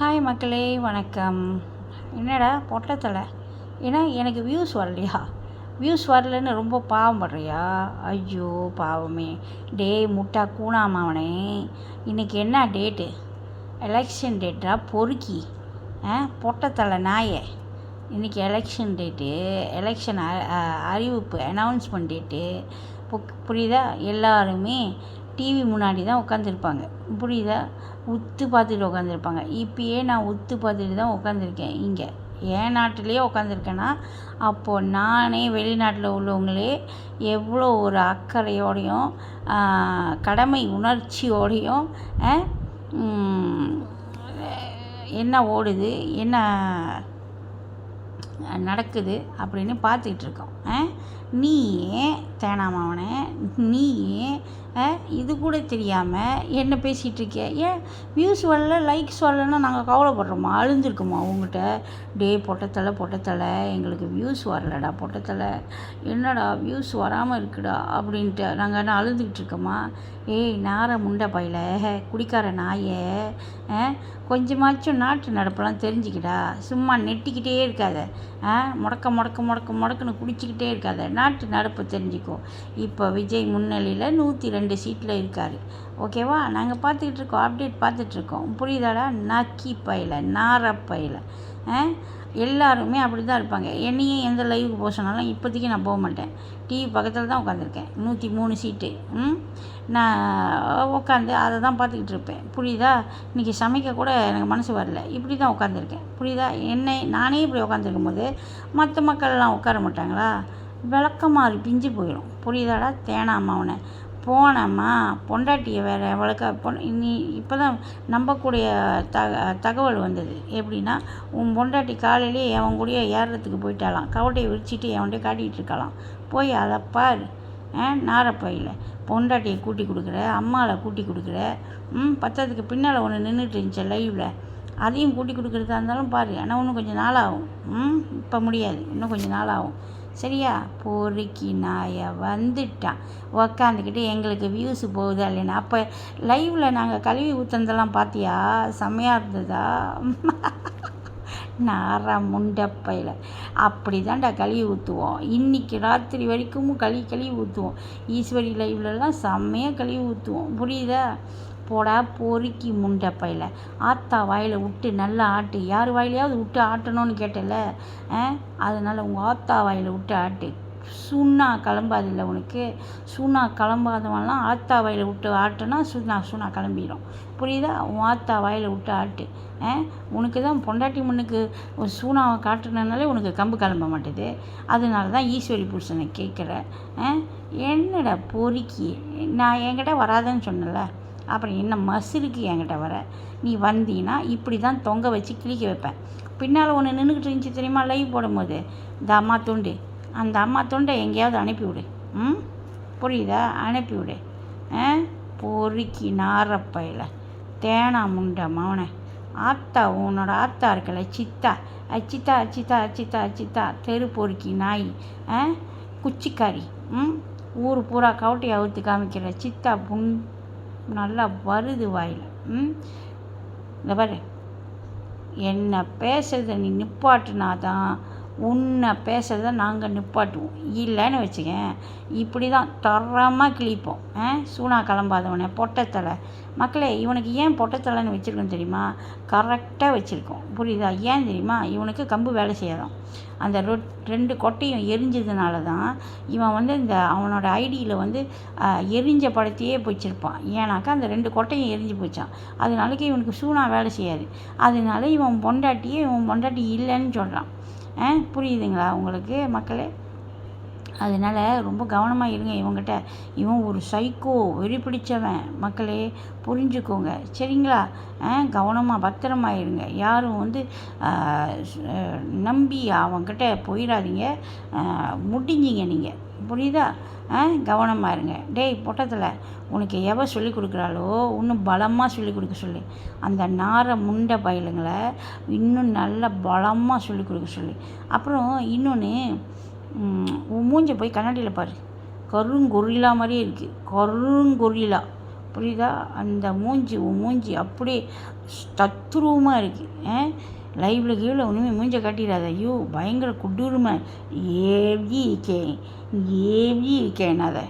Hi மக்களே, வணக்கம். என்னடா பொட்டத்தலை, ஏன்னா எனக்கு வியூஸ் வரலையா? வியூஸ் வரலன்னு ரொம்ப பாவம் படுறியா? ஐயோ பாவமே. டே முட்டா கூணாமவனே, இன்றைக்கி என்ன டேட்டு? எலெக்ஷன் டேட்டா பொறுக்கி பொட்டத்தலை நாயே. இன்றைக்கி எலெக்ஷன் டேட்டு, எலெக்ஷன் அறிவிப்பு அனௌன்ஸ்மெண்ட் டேட்டு. புரியுதா? எல்லாருமே டிவி முன்னாடி தான் உட்காந்துருப்பாங்க. புரியுதா? உத்து பார்த்துட்டு உட்காந்துருப்பாங்க. இப்பயே நான் உத்து பார்த்துட்டு தான் உட்காந்துருக்கேன். இங்கே என் நாட்டிலேயே உட்காந்துருக்கேன்னா அப்போது நானே வெளிநாட்டில் உள்ளவங்களே எவ்வளோ ஒரு அக்கறையோடையும் கடமை உணர்ச்சியோடையும் என்ன ஓடுது, என்ன நடக்குது அப்படின்னு பார்த்துக்கிட்டு இருக்கோம். நீ தேனாமாவனே, நீ இது கூட தெரியாமல் என்ன பேசிகிட்டு இருக்கிய? ஏன் வியூஸ் வரல, லைக்ஸ் வரலன்னா நாங்கள் கவலைப்படுறோமா, அழுந்திருக்குமா உங்கள்கிட்ட? டே பொட்டத்தலை, எங்களுக்கு வியூஸ் வரலடா பொட்டத்தலை, என்னடா வியூஸ் வராமல் இருக்குடா அப்படின்ட்டு நாங்கள் என்ன அழுதுகிட்டு இருக்கோமா? ஏய் நார முண்டை பையில, குடிக்கார நாயை, கொஞ்சமாச்சும் நாட்டு நடப்பெல்லாம் தெரிஞ்சுக்கிடா. சும்மா நெட்டிக்கிட்டே இருக்காத, முடக்குன்னு குடிச்சிக்கிட்டே இருக்காத. நாட்டு நடப்பு தெரிஞ்சுக்கோ. இப்போ விஜய் முன்னிலையில் 102 சீட்டில் இருக்கார். ஓகேவா? நாங்கள் பார்த்துக்கிட்டு இருக்கோம், அப்டேட் பார்த்துட்ருக்கோம். புரியுதாடா? நக்கி பையில், நார பையில் எல்லாருமே அப்படி தான் இருப்பாங்க. என்னையும் எந்த லைவுக்கு போக சொன்னாலும் இப்போதைக்கு நான் போக மாட்டேன். டிவி பக்கத்தில் தான் உட்காந்துருக்கேன். 103 சீட்டு. நான் உட்காந்து அதை தான் பார்த்துக்கிட்டு இருப்பேன். புரியுதா? இன்றைக்கி சமைக்க கூட எனக்கு மனசு வரல, இப்படி தான் உட்காந்துருக்கேன். புரியுதா? நானே இப்படி உட்காந்துருக்கும் போது மற்ற மக்கள்லாம் உட்கார மாட்டாங்களா? விளக்கமாறு பிஞ்சு போயிடும். புரியுதாடா? தேனாமாவனை போனம்மா பொண்டாட்டியை வேறு வழக்க நீ இப்போ தான் நம்பக்கூடிய தகவல் வந்தது. எப்படின்னா, உன் பொண்டாட்டி காலையிலே அவன் கூடயே ஏறுறதுக்கு போயிட்டாலாம். கவட்டையை விரிச்சிட்டு அவன்கிட்ட காட்டிகிட்டு இருக்கலாம். போய் அதை பாரு. நாரப்பையில் பொண்டாட்டியை கூட்டி கொடுக்குற, அம்மாவில் கூட்டி கொடுக்குற, பத்ததுக்கு பின்னால் ஒன்று நின்றுட்டு இருந்துச்சு லைவில், அதையும் கூட்டி கொடுக்குறதா இருந்தாலும் பாரு. ஆனால் இன்னும் கொஞ்சம் நாளாகும். இப்போ முடியாது, இன்னும் கொஞ்சம் நாளாகும். சரியா? பொறுக்கி நாயை வந்துட்டான் உக்காந்துக்கிட்டு எங்களுக்கு வியூஸு போகுதா இல்லைன்னா. அப்போ லைவில் நாங்கள் கழுவி ஊற்றுனதெல்லாம் பார்த்தியா? செம்மையாக இருந்ததா? நாரா முண்டப்பையில் அப்படி தான்டா கழுவி ஊற்றுவோம். இன்றைக்கி ராத்திரி வரைக்கும் கழுவி ஊற்றுவோம். ஈஸ்வரி லைவ்லலாம் செம்மையாக கழுவி ஊற்றுவோம். புரியுதா? போடா பொறுக்கி முண்டப்பையில். ஆத்தா வாயில் விட்டு நல்லா ஆட்டு. யார் வாயிலையாவது விட்டு ஆட்டணும்னு கேட்டல, அதனால் உங்கள் ஆத்தா வாயில் விட்டு ஆட்டு. சுண்ணா கிளம்பாதில்ல உனக்கு. சுண்ணா கிளம்பாதவன்லாம் ஆத்தா வாயில் விட்டு ஆட்டுனா சுண்ணா கிளம்பிடும். புரியுதா? உன் ஆத்தா வாயில் விட்டு ஆட்டு. உனக்கு தான் பொண்டாட்டி முன்னுக்கு ஒரு சூனாவை காட்டுனதுனாலே உனக்கு கம்பு கிளம்ப மாட்டேது. அதனால தான் ஈஸ்வரி புருஷனை கேட்குற. என்னடா பொறுக்கி, நான் என்கிட்ட வராதுன்னு சொன்னல, அப்புறம் என்ன மசுருக்கு என்கிட்ட வர? நீ வந்தீன்னா இப்படி தான் தொங்க வச்சு கிழிக்க வைப்பேன். பின்னால் ஒன்று நின்றுக்கிட்டு இருந்துச்சு தெரியுமா லைவ் போடும்போது? இந்த அம்மா துண்டு, அந்த அம்மா துண்டை எங்கேயாவது அனுப்பிவிடு. புரியுதா? அனுப்பிவிடு. பொறுக்கி நாரப்பையில் தேனா முண்டை மவனை. ஆத்தா, உன்னோட ஆத்தா இருக்கல சித்தா, அச்சித்தா தெரு பொறுக்கி நாய், குச்சிக்காரி, ஊர் பூரா கவட்டையை அவுத்து காமிக்கிற சித்தா நல்லா வருது வாயில். இந்த பாரு, என்ன பேசுறத நீ நிப்பாட்டினா தான் உன்னை பேசுகிறத நாங்கள் நிப்பாட்டுவோம். இல்லைன்னு வச்சுக்கேன், இப்படி தான் தரமாக கிழிப்போம். சூனா கிளம்பாதவனே பொட்டத்தலை. மக்களே, இவனுக்கு ஏன் பொட்டத்தலைன்னு வச்சுருக்கோன்னு தெரியுமா? கரெக்டாக வச்சுருக்கோம். புரியுதா? ஏன் தெரியுமா? இவனுக்கு கம்பு வேலை செய்யாதான். அந்த 2 கொட்டையும் எரிஞ்சதுனால தான் இவன் இந்த அவனோட ஐடியில் எரிஞ்ச படத்தையே போய்ச்சிருப்பான். ஏன்னாக்கா அந்த 2 கொட்டையும் எரிஞ்சு போச்சான். அதனாலக்கு இவனுக்கு சூனா வேலை செய்யாது. அதனால இவன் பொண்டாட்டி இல்லைன்னு சொல்கிறான். புரியுதுங்களா உங்களுக்கு மக்களே? அதனால் ரொம்ப கவனமாக இருங்க இவங்ககிட்ட. இவன் ஒரு சைக்கோ, வெறி பிடிச்சவன். மக்களே புரிஞ்சுக்கோங்க, சரிங்களா? கவனமாக பத்திரமா இருங்க. யாரும் நம்பி அவங்ககிட்ட போயிடாதீங்க. முடிஞ்சிங்க நீங்கள். புரியுதா? கவனமாக இருங்க. டேய் பொட்டத்தில், உனக்கு எவ சொல்லி கொடுக்குறாளோ இன்னும் பலமாக சொல்லி கொடுக்க சொல்லு. அந்த நார முண்டை பயிலுங்களை இன்னும் நல்ல பலமாக சொல்லி கொடுக்க சொல்லு. அப்புறம் இன்னொன்று, மூஞ்சை போய் கண்ணாடியில் பாரு. கருங்கொரிலா மாதிரியே இருக்குது. கருங்கொரிலா. புரியுதா? அந்த மூஞ்சி அப்படியே தத்ரூபமாக இருக்குது. லைவில் கீழே ஒன்றுமே மூஞ்ச காட்டிடாத. ஐயோ பயங்கர கொடூரமை. ஏவி இருக்கேன் அதை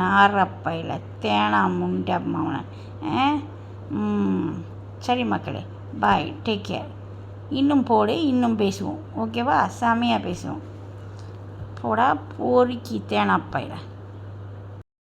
நாரப்பையில் தேனா முண்டை மாவனை. சரி மக்களே, பாய், டேக் கேர். இன்னும் போடு, இன்னும் பேசுவோம். ஓகேவா? செமையாக பேசுவோம். போடா பொறுக்கி தேனாப்பையில்.